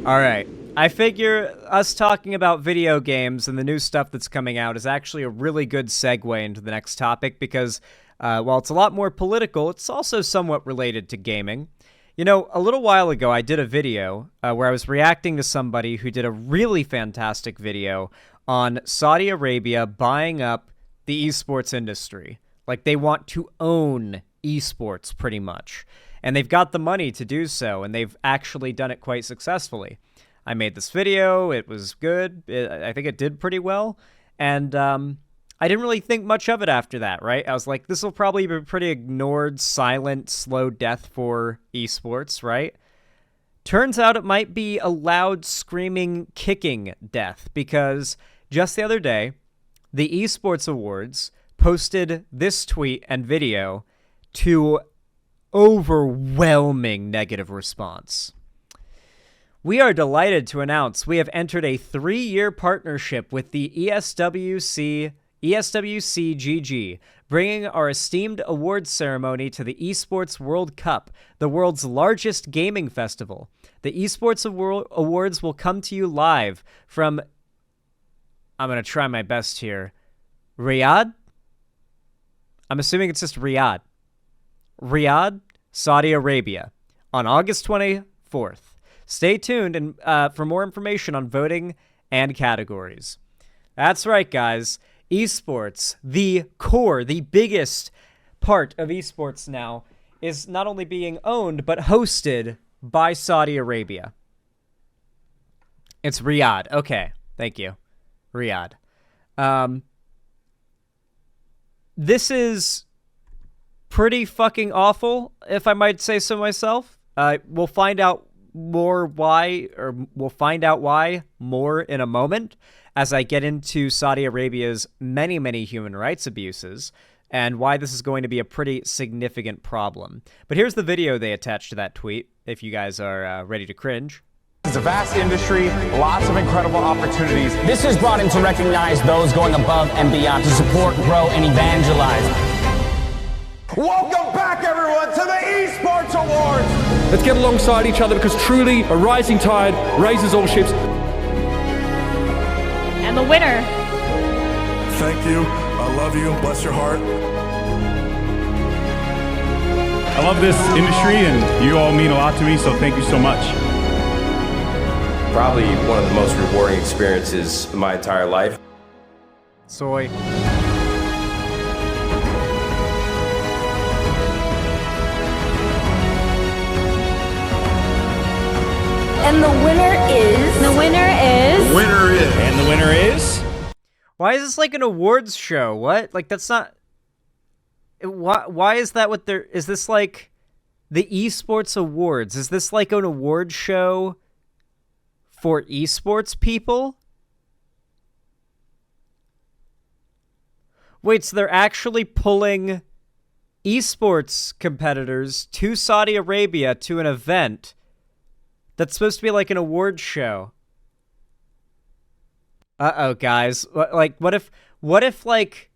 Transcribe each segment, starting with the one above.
All right. I figure us talking about video games and the new stuff that's coming out is actually a really good segue into the next topic because while it's a lot more political, it's also somewhat related to gaming. You know, a little while ago, I did a video where I was reacting to somebody who did a really fantastic video on Saudi Arabia buying up the esports industry. Like, they want to own esports, pretty much. And they've got the money to do so, and they've actually done it quite successfully. I made this video. It was good. I think it did pretty well. And I didn't really think much of it after that, right? I was like, this will probably be a pretty ignored, silent, slow death for esports, right? Turns out it might be a loud, screaming, kicking death, because just the other day, the Esports Awards posted this tweet and video to overwhelming negative response. We are delighted to announce we have entered a 3-year partnership with the ESWCGG, bringing our esteemed awards ceremony to the Esports World Cup, the world's largest gaming festival. The Esports Awards will come to you live from, I'm going to try my best here, Riyadh? I'm assuming it's just Riyadh. Riyadh, Saudi Arabia, on August 24th. Stay tuned and for more information on voting and categories. That's right, guys. Esports, the core, the biggest part of esports now, is not only being owned, but hosted by Saudi Arabia. It's Riyadh. Okay, thank you. Riyadh. This is pretty fucking awful, if I might say so myself. We'll find out why more in a moment as I get into Saudi Arabia's many, many human rights abuses and why this is going to be a pretty significant problem. But here's the video they attached to that tweet, if you guys are ready to cringe. It's a vast industry, lots of incredible opportunities. This is brought in to recognize those going above and beyond to support, grow, and evangelize. Welcome back, everyone, to the Esports Awards! Let's get alongside each other because truly a rising tide raises all ships. And the winner. Thank you. I love you. Bless your heart. I love this industry and you all mean a lot to me, so thank you so much. Probably one of the most rewarding experiences of my entire life. Soy. And the winner is... And the winner is... Why is this like an awards show? What? Like, that's not... Why is that what they're... Is this like the Esports Awards? Is this like an award show for esports people? Wait, so they're actually pulling esports competitors to Saudi Arabia to an event that's supposed to be like an award show. Uh-oh, guys. Like, what if, like,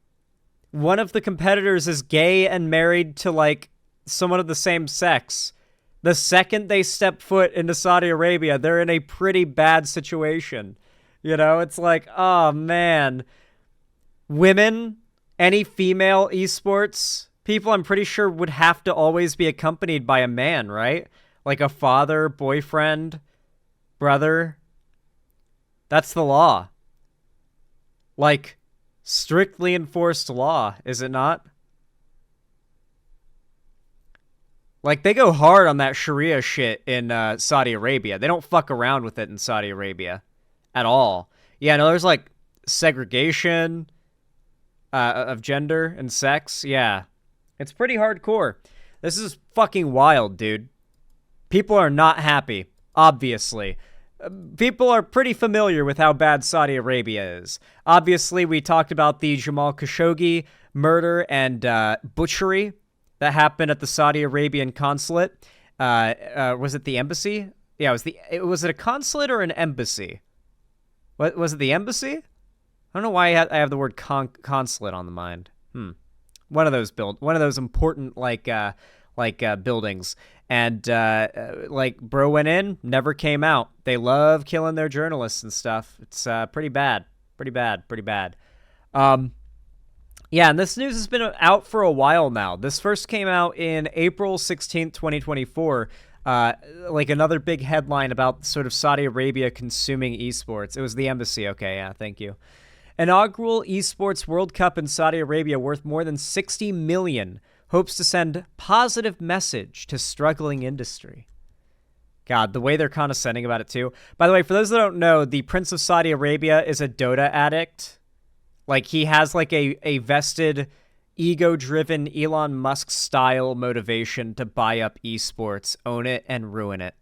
one of the competitors is gay and married to, like, someone of the same sex? The second they step foot into Saudi Arabia, they're in a pretty bad situation. You know, it's like, oh, man. Women, any female esports people, I'm pretty sure would have to always be accompanied by a man, right? Like a father, boyfriend, brother. That's the law. Like, strictly enforced law, is it not? Like, they go hard on that Sharia shit in Saudi Arabia. They don't fuck around with it in Saudi Arabia at all. Yeah, no, there's, like, segregation of gender and sex. Yeah, it's pretty hardcore. This is fucking wild, dude. People are not happy, obviously. People are pretty familiar with how bad Saudi Arabia is. Obviously, we talked about the Jamal Khashoggi murder and butchery that happened at the Saudi Arabian consulate. Was it the embassy? Yeah, was it a consulate or an embassy? What was it, the embassy? I don't know why I have the word consulate on the mind. One of those important buildings. And like bro went in, never came out. They love killing their journalists and stuff. It's pretty bad. Yeah, and this news has been out for a while now. This first came out in April 16th, 2024. Like another big headline about sort of Saudi Arabia consuming esports. It was the embassy. Okay, yeah, thank you. Inaugural Esports World Cup in Saudi Arabia worth more than $60 million hopes to send positive message to struggling industry. God, the way they're condescending about it too. By the way, for those that don't know, the Prince of Saudi Arabia is a Dota addict. Like, he has like a vested, ego-driven Elon Musk-style motivation to buy up esports, own it, and ruin it.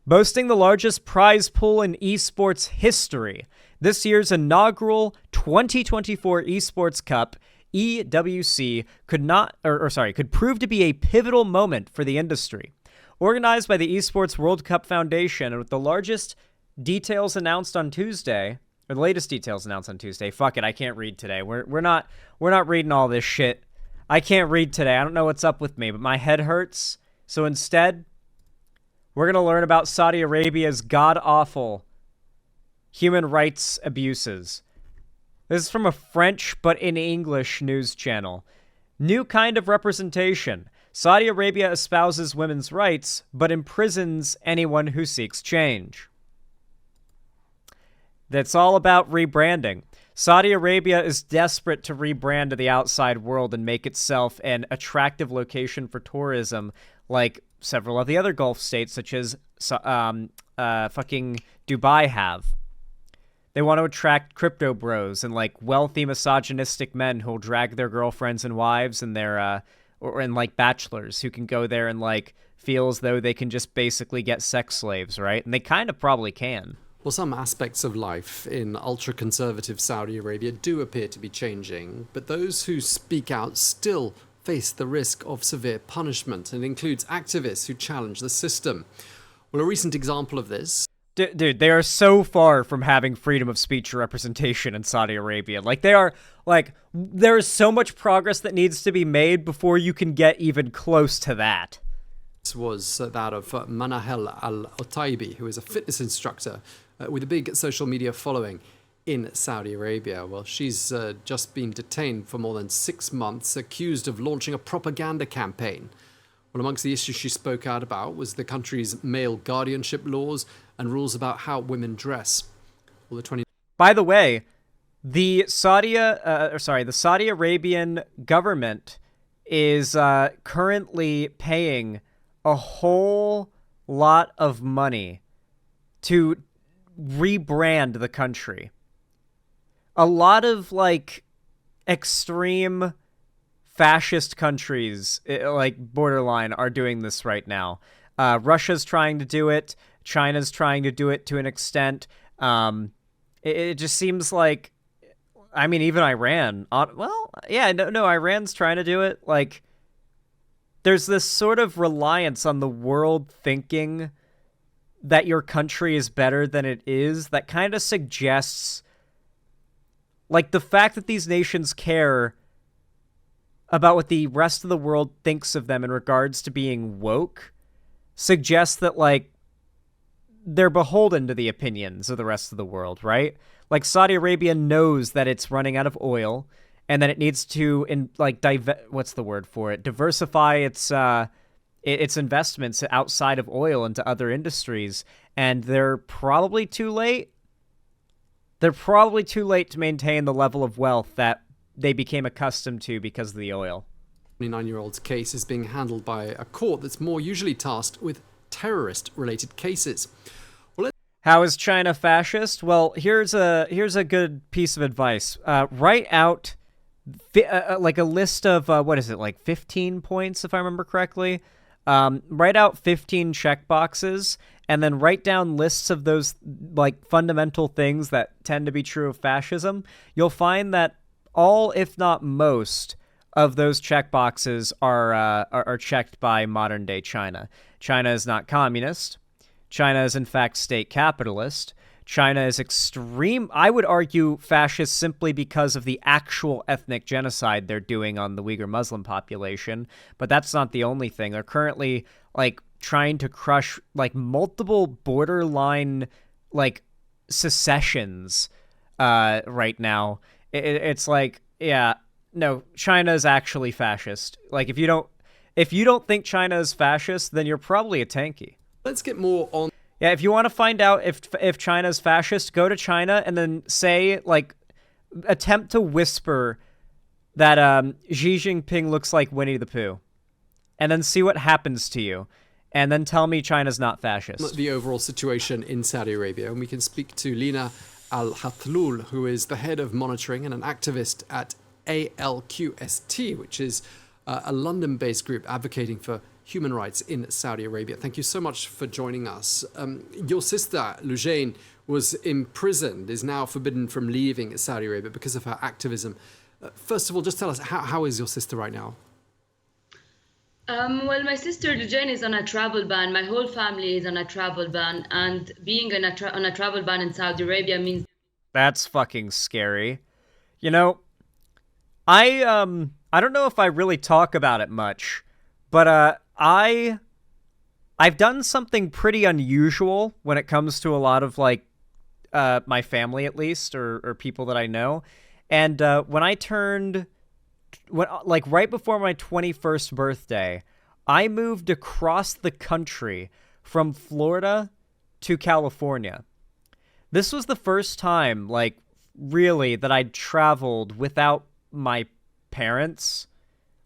Boasting the largest prize pool in esports history, this year's inaugural 2024 Esports Cup, EWC, could prove to be a pivotal moment for the industry. Organized by the Esports World Cup Foundation, and with the latest details announced on Tuesday. Fuck it, I can't read today. We're not reading all this shit. I can't read today. I don't know what's up with me, but my head hurts. So instead, we're gonna learn about Saudi Arabia's god-awful human rights abuses. This is from a French but in English news channel. New kind of representation. Saudi Arabia espouses women's rights, but imprisons anyone who seeks change. That's all about rebranding. Saudi Arabia is desperate to rebrand to the outside world and make itself an attractive location for tourism, like several of the other Gulf states, such as fucking Dubai have. They want to attract crypto bros and like wealthy misogynistic men who'll drag their girlfriends and wives and their and like bachelors who can go there and like feel as though they can just basically get sex slaves, right? And they kind of probably can. Well, some aspects of life in ultra-conservative Saudi Arabia do appear to be changing, but those who speak out still face the risk of severe punishment, and includes activists who challenge the system. Well, a recent example of this... Dude, they are so far from having freedom of speech or representation in Saudi Arabia. Like, they are, like, there is so much progress that needs to be made before you can get even close to that. This was that of Manahel Al-Otaibi, who is a fitness instructor with a big social media following in Saudi Arabia. Well, she's just been detained for more than 6 months, accused of launching a propaganda campaign. Well, amongst the issues she spoke out about was the country's male guardianship laws and rules about how women dress. Well, By the way, the Saudi Arabian government is currently paying a whole lot of money to rebrand the country. A lot of like extreme fascist countries, like borderline, are doing this right now. Russia's trying to do it. China's trying to do it to an extent. It just seems like, I mean, even Iran. Iran's trying to do it. Like, there's this sort of reliance on the world thinking that your country is better than it is that kind of suggests, like, the fact that these nations care about what the rest of the world thinks of them in regards to being woke suggests that, like, they're beholden to the opinions of the rest of the world, right? Like, Saudi Arabia knows that it's running out of oil and that it needs to, diversify its investments outside of oil into other industries, and they're probably too late. They're probably too late to maintain the level of wealth that they became accustomed to because of the oil. 29-year-old's case is being handled by a court that's more usually tasked with terrorist-related cases. How is China fascist? Well, here's a good piece of advice. Write out like a list of 15 points, if I remember correctly. Write out 15 checkboxes, and then write down lists of those like fundamental things that tend to be true of fascism. You'll find that all, if not most, of those checkboxes are checked by modern-day China. China is not communist. China is, in fact, state capitalist. China is I would argue, fascist simply because of the actual ethnic genocide they're doing on the Uyghur Muslim population. But that's not the only thing. They're currently, like, trying to crush, like, multiple borderline, like, secessions right now. It's like, yeah, no, China is actually fascist. Like, if you don't think China is fascist, then you're probably a tanky. Let's get more on. Yeah, if you want to find out if China's fascist, go to China and then say, like, attempt to whisper that Xi Jinping looks like Winnie the Pooh, and then see what happens to you, and then tell me China's not fascist. The overall situation in Saudi Arabia, and we can speak to Lina Al-Hathloul, who is the head of monitoring and an activist at ALQST, which is a London-based group advocating for human rights in Saudi Arabia. Thank you so much for joining us. Your sister, Lujain, was imprisoned, is now forbidden from leaving Saudi Arabia because of her activism. First of all, just tell us, how is your sister right now? Well, my sister Lujain is on a travel ban. My whole family is on a travel ban. And being on a travel ban in Saudi Arabia means... That's fucking scary. You know, I don't know if I really talk about it much, but I've done something pretty unusual when it comes to a lot of, like, my family, at least, or people that I know. And when I turned, like, right before my 21st birthday, I moved across the country from Florida to California. This was the first time, like, really, that I'd traveled without my parents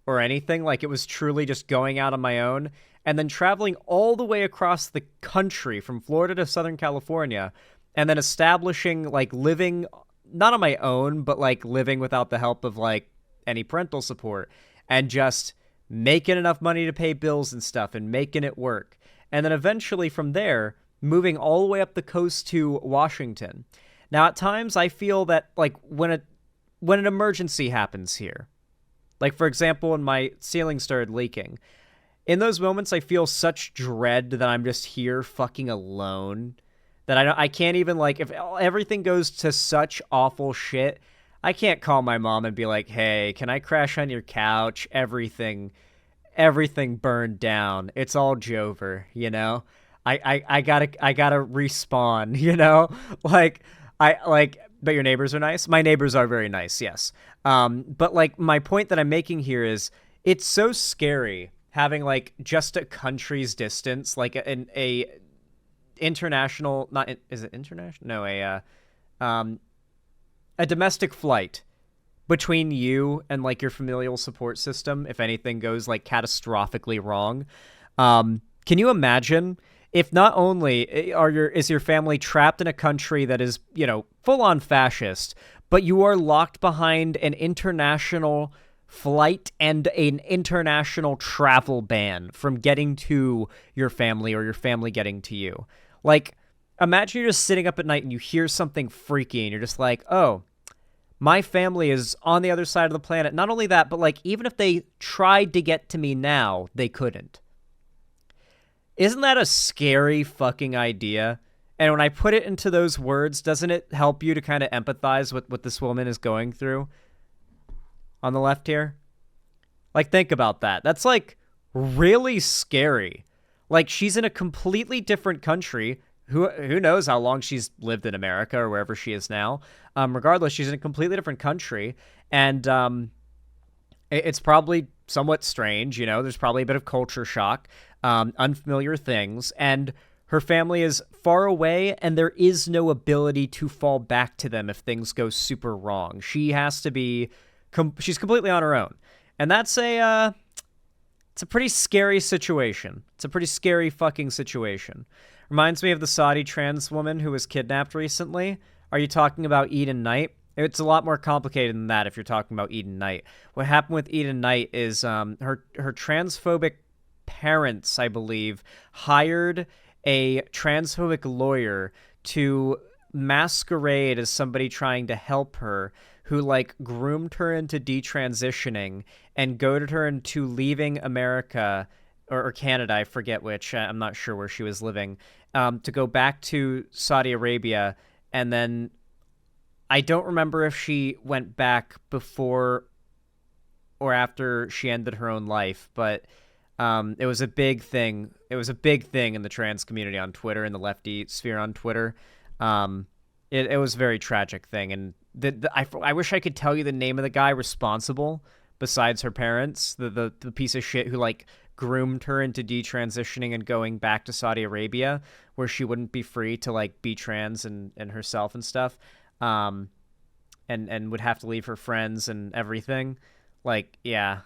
or anything. Like, it was truly just going out on my own and then traveling all the way across the country from Florida to Southern California, and then establishing, like, living not on my own, but, like, living without the help of, like, any parental support, and just making enough money to pay bills and stuff and making it work. And then eventually from there, moving all the way up the coast to Washington. Now, at times I feel that, like, when an emergency happens here, like, for example, when my ceiling started leaking, in those moments, I feel such dread that I'm just here fucking alone, that I can't even, like, if everything goes to such awful shit, I can't call my mom and be like, hey, can I crash on your couch? Everything burned down. It's all Jover, you know? I gotta respawn, you know? But your neighbors are nice? My neighbors are very nice, yes. But, like, my point that I'm making here is it's so scary having, like, just a country's distance, like a international, not, is it international? No, a domestic flight between you and, like, your familial support system if anything goes, like, catastrophically wrong. Can you imagine if not only is your family trapped in a country that is, you know, full-on fascist, but you are locked behind an international flight and an international travel ban from getting to your family or your family getting to you. Like, imagine you're just sitting up at night and you hear something freaky and you're just like, oh, my family is on the other side of the planet. Not only that, but, like, even if they tried to get to me now, they couldn't. Isn't that a scary fucking idea? And when I put it into those words, doesn't it help you to kind of empathize with what this woman is going through on the left here? Like, think about that. That's, like, really scary. Like, she's in a completely different country. Who knows how long she's lived in America or wherever she is now. Regardless, she's in a completely different country. And it's probably somewhat strange, you know? There's probably a bit of culture shock, unfamiliar things. And her family is far away, and there is no ability to fall back to them if things go super wrong. She has to be... she's completely on her own. And that's it's a pretty scary situation. It's a pretty scary fucking situation. Reminds me of the Saudi trans woman who was kidnapped recently. Are you talking about Eden Knight? It's a lot more complicated than that if you're talking about Eden Knight. What happened with Eden Knight is her transphobic parents, I believe, hired a transphobic lawyer to masquerade as somebody trying to help her, who, like, groomed her into detransitioning and goaded her into leaving America or Canada, I forget which, I'm not sure where she was living, to go back to Saudi Arabia and then I don't remember if she went back before or after she ended her own life, but it was a big thing. It was a big thing in the trans community on Twitter, in the lefty sphere on Twitter. It was a very tragic thing, and I wish I could tell you the name of the guy responsible besides her parents, the piece of shit who like groomed her into detransitioning and going back to Saudi Arabia, where she wouldn't be free to like be trans and herself and stuff, and would have to leave her friends and everything. Like, yeah.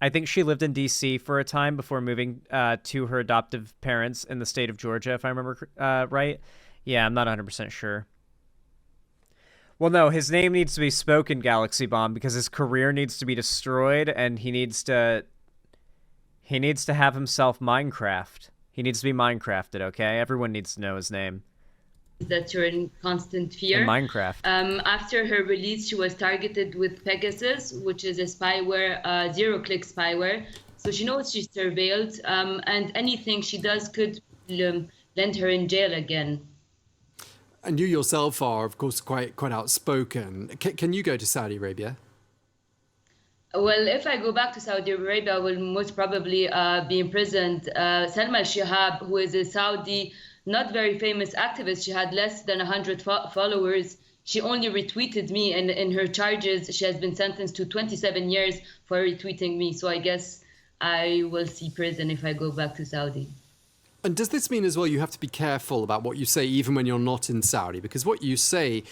I think she lived in D.C. for a time before moving to her adoptive parents in the state of Georgia, if I remember right. Yeah, I'm not 100% sure. Well, no, his name needs to be spoken, Galaxy Bomb, because his career needs to be destroyed, and he needs to have himself Minecraft. He needs to be Minecrafted, okay? Everyone needs to know his name. That you're in constant fear. In Minecraft. After her release, she was targeted with Pegasus, which is a spyware, zero-click spyware. So she knows she's surveilled, and anything she does could land her in jail again. And you yourself are, of course, quite outspoken. Can you go to Saudi Arabia? Well, if I go back to Saudi Arabia, I will most probably be imprisoned. Salma al-Shihab, who is a Saudi, not very famous activist, she had less than 100 followers. She only retweeted me, and in her charges, she has been sentenced to 27 years for retweeting me. So I guess I will see prison if I go back to Saudi. And does this mean as well you have to be careful about what you say even when you're not in Saudi? Because what you say,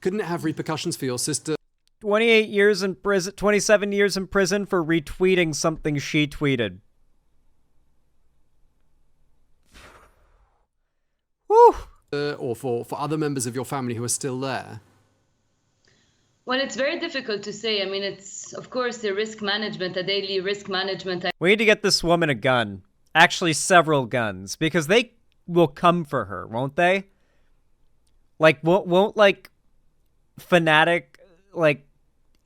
couldn't it have repercussions for your sister? 28 years in prison, 27 years in prison for retweeting something she tweeted. Woo! Or for other members of your family who are still there? Well, it's very difficult to say. I mean, it's, of course, a risk management, a daily risk management. We need to get this woman a gun. Actually, several guns. Because they will come for her, won't they? Like, won't like, fanatic, like,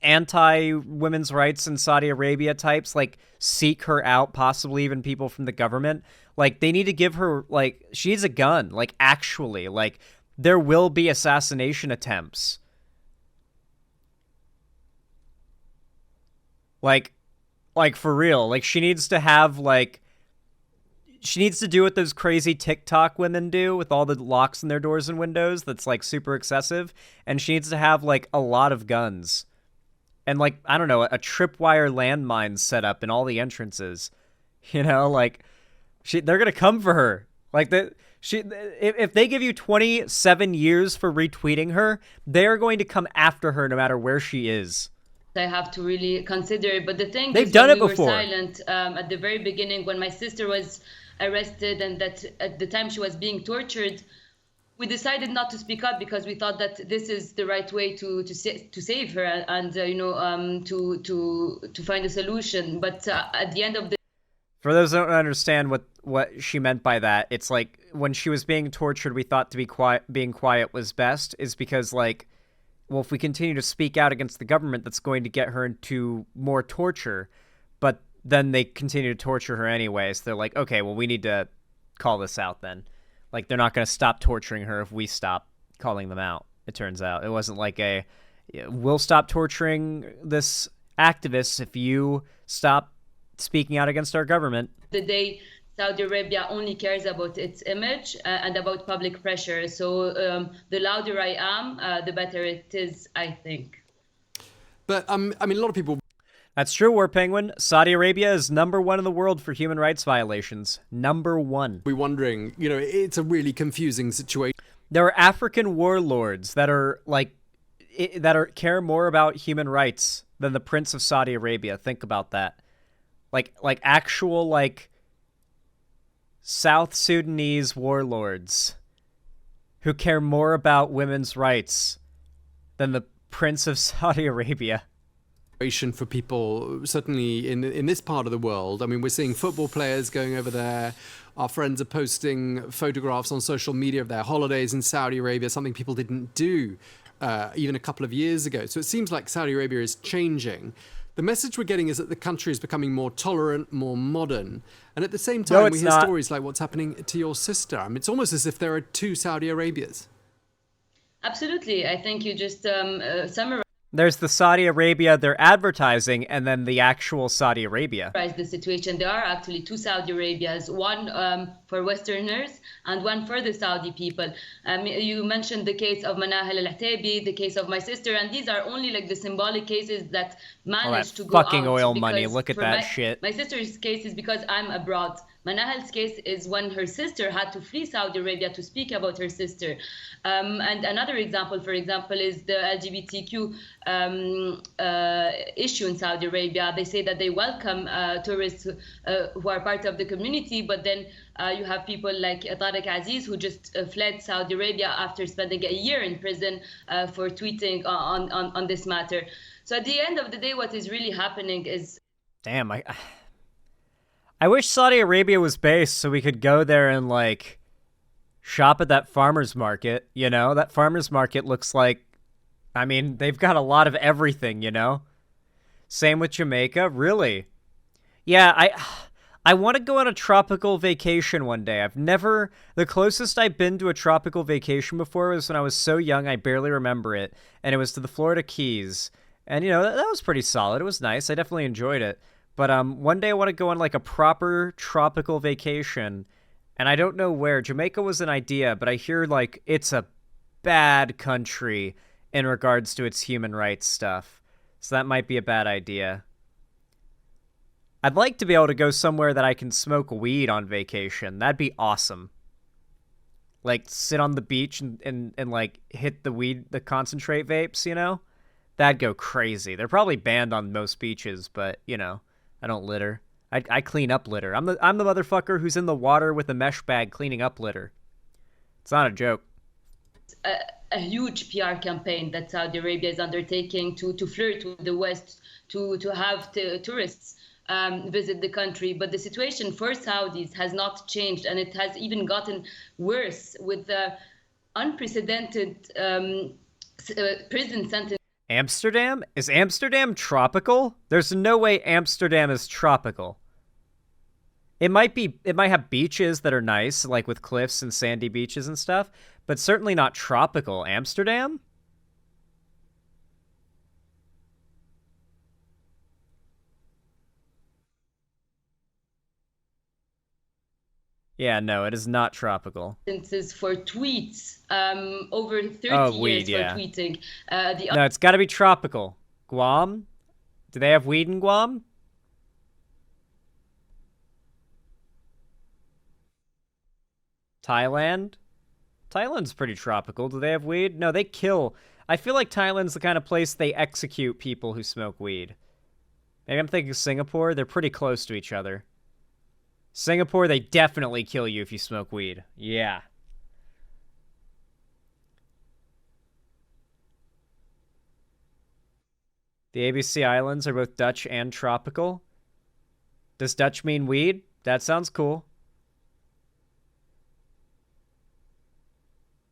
anti-women's rights in Saudi Arabia types, like, seek her out, possibly even people from the government? Like, they need to give her, like, she needs a gun. Like, actually, like, there will be assassination attempts. Like, for real. Like, she needs to have, like, she needs to do what those crazy TikTok women do with all the locks in their doors and windows that's, like, super excessive. And she needs to have, like, a lot of guns. And, like, I don't know, a tripwire landmine set up in all the entrances. You know, like, they're going to come for her. Like, if they give you 27 years for retweeting her, they're going to come after her no matter where she is. I have to really consider it. But the thing They've is, done when it we before. were silent at the very beginning, when my sister was arrested and that at the time she was being tortured, we decided not to speak up because we thought that this is the right way to save her and to find a solution. But at the end of the For those who don't understand what she meant by that, it's like when she was being tortured, we thought to be being quiet was best, is because, like, well, if we continue to speak out against the government, that's going to get her into more torture. But then they continue to torture her anyway. So they're like, okay, well, we need to call this out then. Like, they're not going to stop torturing her if we stop calling them out, it turns out. It wasn't like we'll stop torturing this activist if you stop speaking out against our government. The day Saudi Arabia only cares about its image and about public pressure. So the louder I am, the better it is, I think. But, I mean, a lot of people... That's true, War Penguin. Saudi Arabia is #1 in the world for human rights violations. #1. We're wondering, you know, it's a really confusing situation. There are African warlords that are, like, care more about human rights than the Prince of Saudi Arabia. Think about that. Like actual, like, South Sudanese warlords who care more about women's rights than the Prince of Saudi Arabia. For people, certainly in this part of the world. I mean, we're seeing football players going over there. Our friends are posting photographs on social media of their holidays in Saudi Arabia, something people didn't do even a couple of years ago. So it seems like Saudi Arabia is changing. The message we're getting is that the country is becoming more tolerant, more modern. And at the same time, we hear stories like what's happening to your sister. I mean, it's almost as if there are two Saudi Arabias. Absolutely. I think you just summarized There's the Saudi Arabia they're advertising, and then the actual Saudi Arabia. the situation. There are actually two Saudi Arabias, one for Westerners and one for the Saudi people. You mentioned the case of Manahel al-Atabi, the case of my sister, and these are only like the symbolic cases that managed to go out. Fucking oil money, look at that shit. My sister's case is because I'm abroad. Manahel's case is when her sister had to flee Saudi Arabia to speak about her sister. And another example, for example, is the LGBTQ issue in Saudi Arabia. They say that they welcome tourists who are part of the community, but then you have people like Tariq Aziz, who just fled Saudi Arabia after spending a year in prison for tweeting on this matter. So at the end of the day, what is really happening is... Damn, I wish Saudi Arabia was based so we could go there and, like, shop at that farmer's market, you know? That farmer's market looks like, I mean, they've got a lot of everything, you know? Same with Jamaica, really. Yeah, I want to go on a tropical vacation one day. The closest I've been to a tropical vacation before was when I was so young I barely remember it, and it was to the Florida Keys. And, you know, that was pretty solid. It was nice. I definitely enjoyed it. But one day I want to go on like a proper tropical vacation, and I don't know where. Jamaica was an idea, but I hear like it's a bad country in regards to its human rights stuff. So that might be a bad idea. I'd like to be able to go somewhere that I can smoke weed on vacation. That'd be awesome. Like sit on the beach and like hit the concentrate vapes, you know? That'd go crazy. They're probably banned on most beaches, but you know. I don't litter. I clean up litter. I'm the motherfucker who's in the water with a mesh bag cleaning up litter. It's not a joke. A huge PR campaign that Saudi Arabia is undertaking to flirt with the West, to have tourists visit the country. But the situation for Saudis has not changed, and it has even gotten worse with the unprecedented prison sentence. Amsterdam? Is Amsterdam tropical? There's no way Amsterdam is tropical. It might have beaches that are nice, like with cliffs and sandy beaches and stuff, but certainly not tropical. Amsterdam? Yeah, no, it is not tropical. For tweets, over 30 weed, years yeah. for tweeting. No, it's got to be tropical. Guam? Do they have weed in Guam? Thailand? Thailand's pretty tropical. Do they have weed? No, they kill. I feel like Thailand's the kind of place they execute people who smoke weed. Maybe I'm thinking Singapore. They're pretty close to each other. Singapore, they definitely kill you if you smoke weed. Yeah. The ABC Islands are both Dutch and tropical. Does Dutch mean weed? That sounds cool.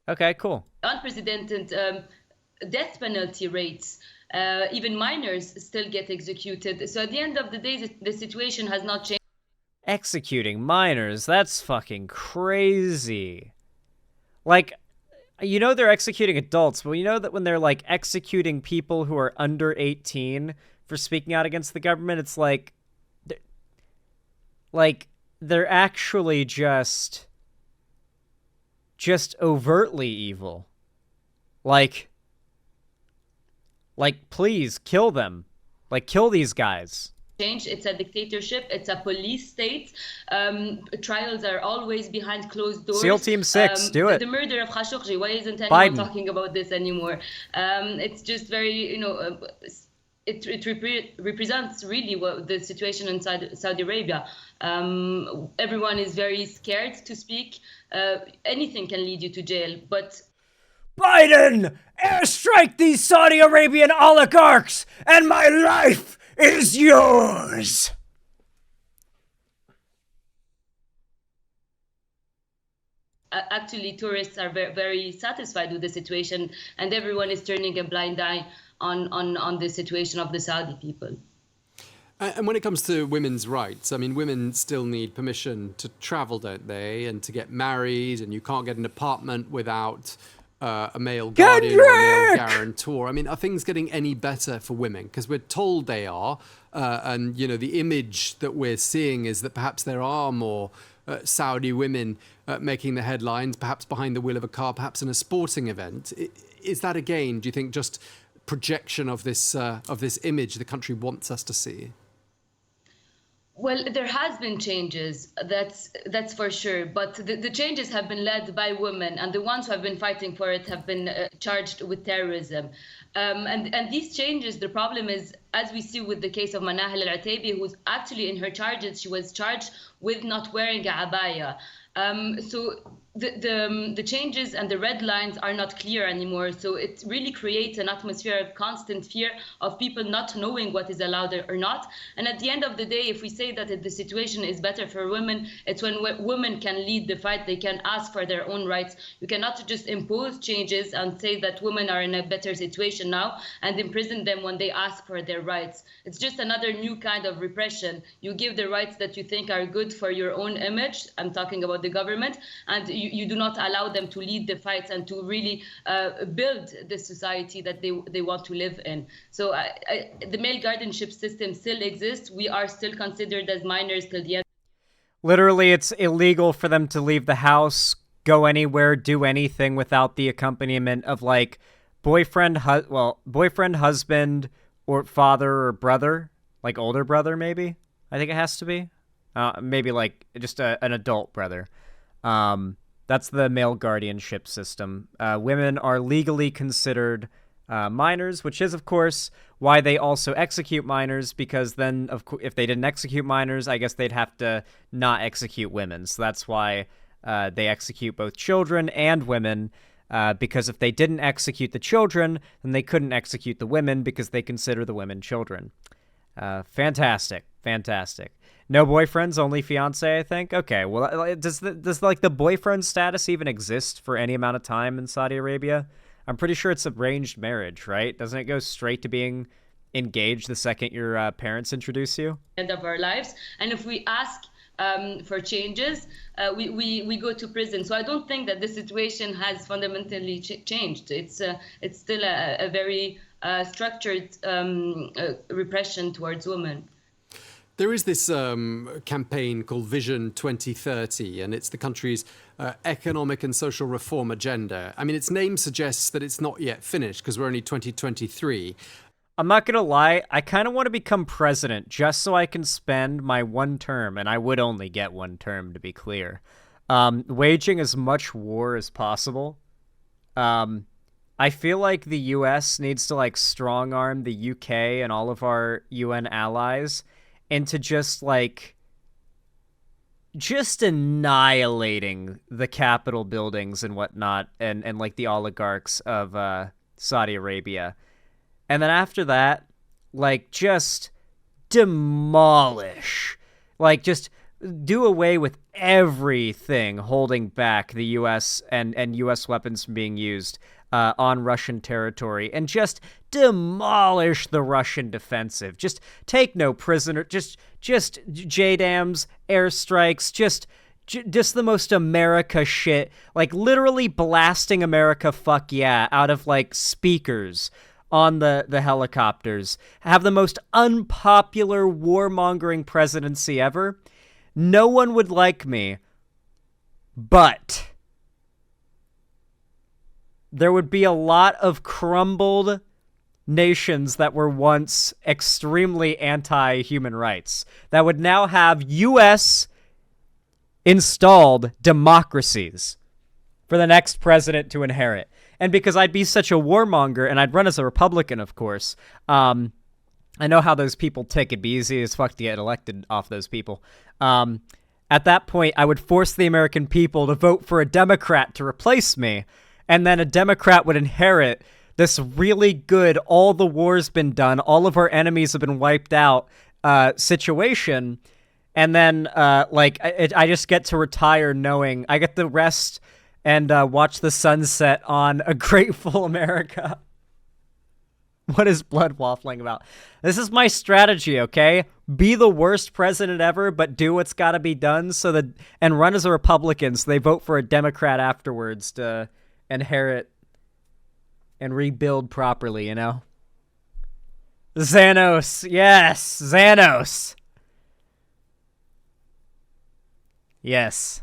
Okay, cool. Unprecedented death penalty rates. Even minors still get executed. So at the end of the day, the situation has not changed. Executing minors, that's fucking crazy. Like, you know they're executing adults, but you know that when they're, like, executing people who are under 18 for speaking out against the government, it's like... they're actually just overtly evil. Like, please, kill them. Like, kill these guys. It's a dictatorship. It's a police state. Trials are always behind closed doors. SEAL Team 6, do it. The murder of Khashoggi. Why isn't anyone talking about this anymore? It's just very, it represents really what the situation inside Saudi Arabia. Everyone is very scared to speak. Anything can lead you to jail, but... Biden, airstrike these Saudi Arabian oligarchs, and my life is yours! Actually, tourists are very, very satisfied with the situation, and everyone is turning a blind eye on the situation of the Saudi people. And when it comes to women's rights, I mean, women still need permission to travel, don't they? And to get married, and you can't get an apartment without a male guardian or a male guarantor. I mean, are things getting any better for women? Because we're told they are, and the image that we're seeing is that perhaps there are more Saudi women making the headlines, perhaps behind the wheel of a car, perhaps in a sporting event. Is that again, do you think, just projection of this image the country wants us to see? Well, there has been changes, that's for sure. But the changes have been led by women, and the ones who have been fighting for it have been charged with terrorism. And these changes, the problem is, as we see with the case of Manahel al-Ataibi, who's actually in her charges, she was charged with not wearing a abaya. So the changes and the red lines are not clear anymore. So it really creates an atmosphere of constant fear of people not knowing what is allowed or not. And at the end of the day, if we say that the situation is better for women, it's when women can lead the fight, they can ask for their own rights. You cannot just impose changes and say that women are in a better situation now and imprison them when they ask for their rights. It's just another new kind of repression. You give the rights that you think are good for your own image. I'm talking about the government, and you do not allow them to lead the fights and to really build the society that they want to live in. So the male guardianship system still exists. We are still considered as minors till the end. Literally, it's illegal for them to leave the house, go anywhere, do anything without the accompaniment of like boyfriend, husband, or father or brother, like older brother, maybe. I think it has to be. Maybe like just an adult brother. That's the male guardianship system. Women are legally considered minors, which is, of course, why they also execute minors, because then, if they didn't execute minors, I guess they'd have to not execute women. So that's why they execute both children and women, because if they didn't execute the children, then they couldn't execute the women because they consider the women children. Fantastic. No boyfriends, only fiance, I think. Okay, well, does like the boyfriend status even exist for any amount of time in Saudi Arabia? I'm pretty sure it's arranged marriage, right? Doesn't it go straight to being engaged the second your parents introduce you? End of our lives, and if we ask for changes, we go to prison. So I don't think that the situation has fundamentally changed. It's still a very structured repression towards women. There is this campaign called Vision 2030, and it's the country's economic and social reform agenda. I mean, its name suggests that it's not yet finished because we're only 2023. I'm not going to lie, I kind of want to become president just so I can spend my one term, and I would only get one term, to be clear, waging as much war as possible. I feel like the US needs to like strong-arm the UK and all of our UN allies into just annihilating the Capitol buildings and whatnot, and like the oligarchs of Saudi Arabia. And then after that, like, just demolish. Like, just do away with everything holding back the U.S. and U.S. weapons from being used on Russian territory, and just demolish the Russian defensive. Just take no prisoner. Just JDAMs, airstrikes, just the most America shit. Like, literally blasting America, fuck yeah, out of, like, speakers on the helicopters. Have the most unpopular warmongering presidency ever. No one would like me, but there would be a lot of crumbled nations that were once extremely anti-human rights that would now have U.S. installed democracies for the next president to inherit. And because I'd be such a warmonger, and I'd run as a Republican, of course, I know how those people tick. It'd be easy as fuck to get elected off those people. At that point, I would force the American people to vote for a Democrat to replace me, and then a Democrat would inherit this really good, all the war's been done, all of our enemies have been wiped out situation, and then I just get to retire knowing I get the rest and watch the sunset on a grateful America. What is Blood waffling about? This is my strategy, okay? Be the worst president ever, but do what's got to be done and run as a Republican so they vote for a Democrat afterwards to inherit and rebuild properly, you know? Xanos. Yes, Xanos. Yes.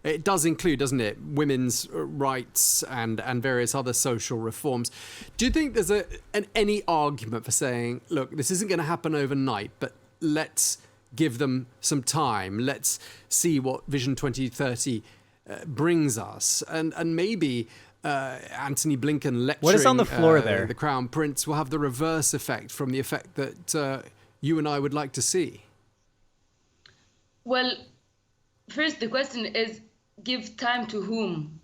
It does include, doesn't it, women's rights and various other social reforms. Do you think there's any argument for saying, look, this isn't going to happen overnight, but let's give them some time. Let's see what Vision 2030 brings us. And maybe Anthony Blinken lecturing what is on the floor there? The Crown Prince will have the reverse effect from the effect that you and I would like to see. Well, first, the question is, give time to whom?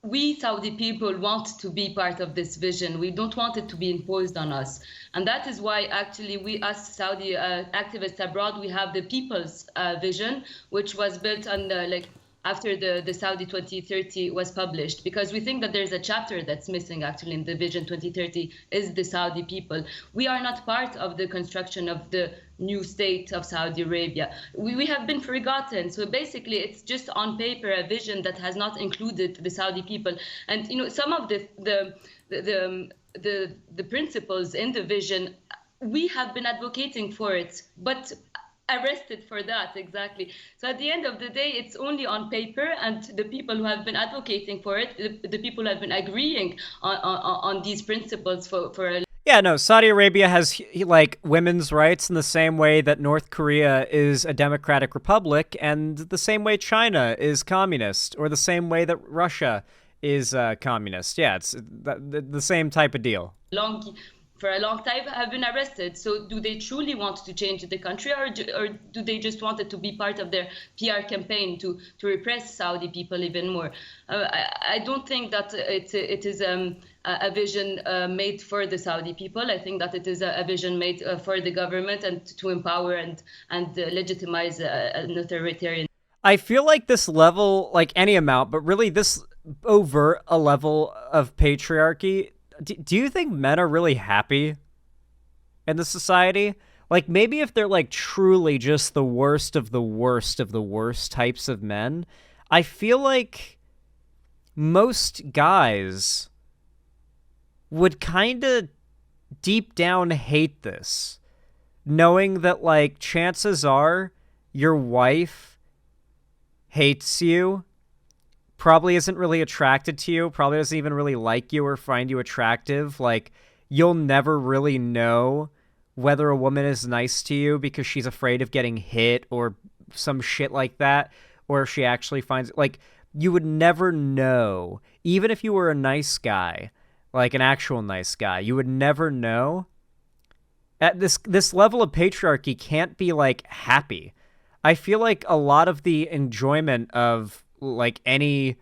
We Saudi people want to be part of this vision. We don't want it to be imposed on us. And that is why actually we, as Saudi activists abroad, we have the people's vision, which was built on after the Saudi 2030 was published, because we think that there's a chapter that's missing actually in the Vision 2030 is the Saudi people. We are not part of the construction of the new state of Saudi Arabia. We have been forgotten. So basically it's just on paper a vision that has not included the Saudi people. And you know, some of the principles in the vision, we have been advocating for it, but arrested for that, exactly. So at the end of the day, it's only on paper, and the people who have been advocating for it, the people who have been agreeing on these principles for a Yeah, no, Saudi Arabia has, like, women's rights in the same way that North Korea is a democratic republic, and the same way China is communist, or the same way that Russia is communist. Yeah, it's the same type of deal. For a long time have been arrested. So do they truly want to change the country, or do they just want it to be part of their PR campaign to repress Saudi people even more? I don't think that it is a vision made for the Saudi people. I think that it is a vision made for the government and to empower and legitimize an authoritarian. I feel like this level, like any amount, but really this overt a level of patriarchy. Do you think men are really happy in the society? Like, maybe if they're, like, truly just the worst of the worst of the worst types of men, I feel like most guys would kind of deep down hate this, knowing that, like, chances are your wife hates you, probably isn't really attracted to you, probably doesn't even really like you or find you attractive. Like, you'll never really know whether a woman is nice to you because she's afraid of getting hit or some shit like that, or if she actually finds it. Like, you would never know, even if you were a nice guy, like an actual nice guy, you would never know. At this level of patriarchy can't be, like, happy. I feel like a lot of the enjoyment of, like, any,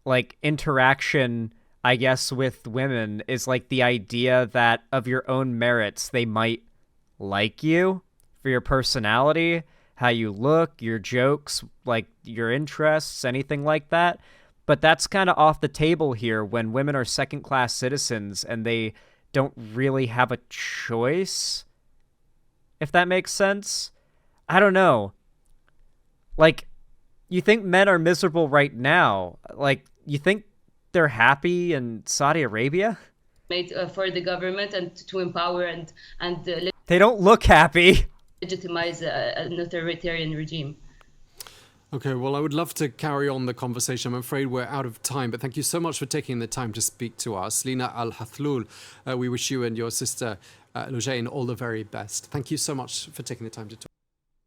like, interaction, I guess, with women is, like, the idea that of your own merits, they might like you for your personality, how you look, your jokes, like, your interests, anything like that. But that's kind of off the table here when women are second-class citizens and they don't really have a choice, if that makes sense. I don't know. Like, you think men are miserable right now? Like, you think they're happy in Saudi Arabia? Made for the government and to empower and they don't look happy. Legitimize an authoritarian regime. Okay, well, I would love to carry on the conversation. I'm afraid we're out of time, but thank you so much for taking the time to speak to us. Lina Al-Hathlul, we wish you and your sister Lujain all the very best. Thank you so much for taking the time to talk.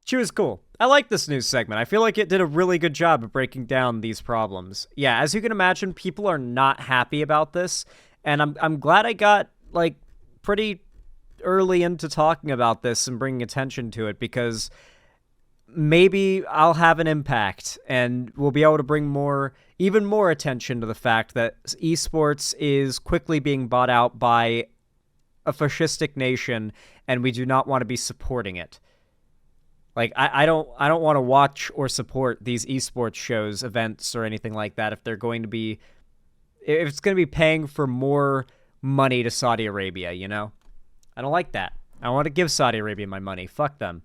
She was cool. I like this news segment. I feel like it did a really good job of breaking down these problems. Yeah, as you can imagine, people are not happy about this, and I'm glad I got, like, pretty early into talking about this and bringing attention to it, because maybe I'll have an impact and we'll be able to bring even more attention to the fact that esports is quickly being bought out by a fascistic nation, and we do not want to be supporting it. Like, I don't want to watch or support these esports shows, events, or anything like that if it's going to be paying for more money to Saudi Arabia, you know? I don't like that. I want to give Saudi Arabia my money. Fuck them.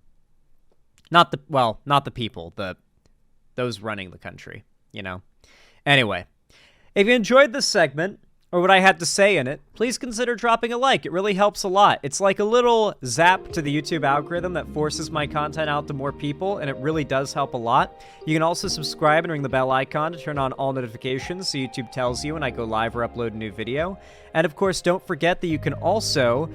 Not the people, those running the country, you know? Anyway, if you enjoyed this segment, or what I had to say in it, please consider dropping a like. It really helps a lot. It's like a little zap to the YouTube algorithm that forces my content out to more people, and it really does help a lot. You can also subscribe and ring the bell icon to turn on all notifications so YouTube tells you when I go live or upload a new video. And of course, don't forget that you can also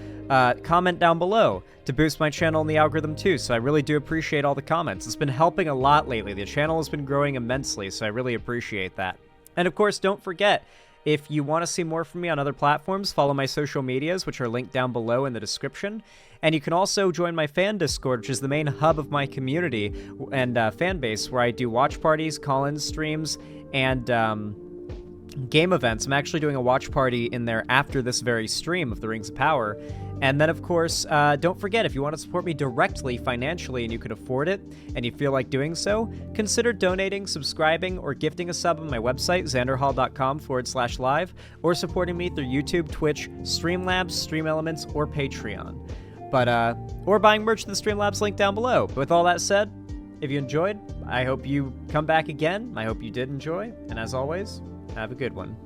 comment down below to boost my channel and the algorithm too, so I really do appreciate all the comments. It's been helping a lot lately. The channel has been growing immensely, so I really appreciate that. And of course, don't forget, if you want to see more from me on other platforms, follow my social medias, which are linked down below in the description. And you can also join my fan Discord, which is the main hub of my community and fan base, where I do watch parties, call-in streams, and game events. I'm actually doing a watch party in there after this very stream of the Rings of Power. And then, of course, don't forget, if you want to support me directly financially and you can afford it, and you feel like doing so, consider donating, subscribing, or gifting a sub on my website, xanderhall.com/live, or supporting me through YouTube, Twitch, Streamlabs, Stream Elements, or Patreon. Or buying merch to the Streamlabs link down below. But with all that said, if you enjoyed, I hope you come back again. I hope you did enjoy. And as always, have a good one.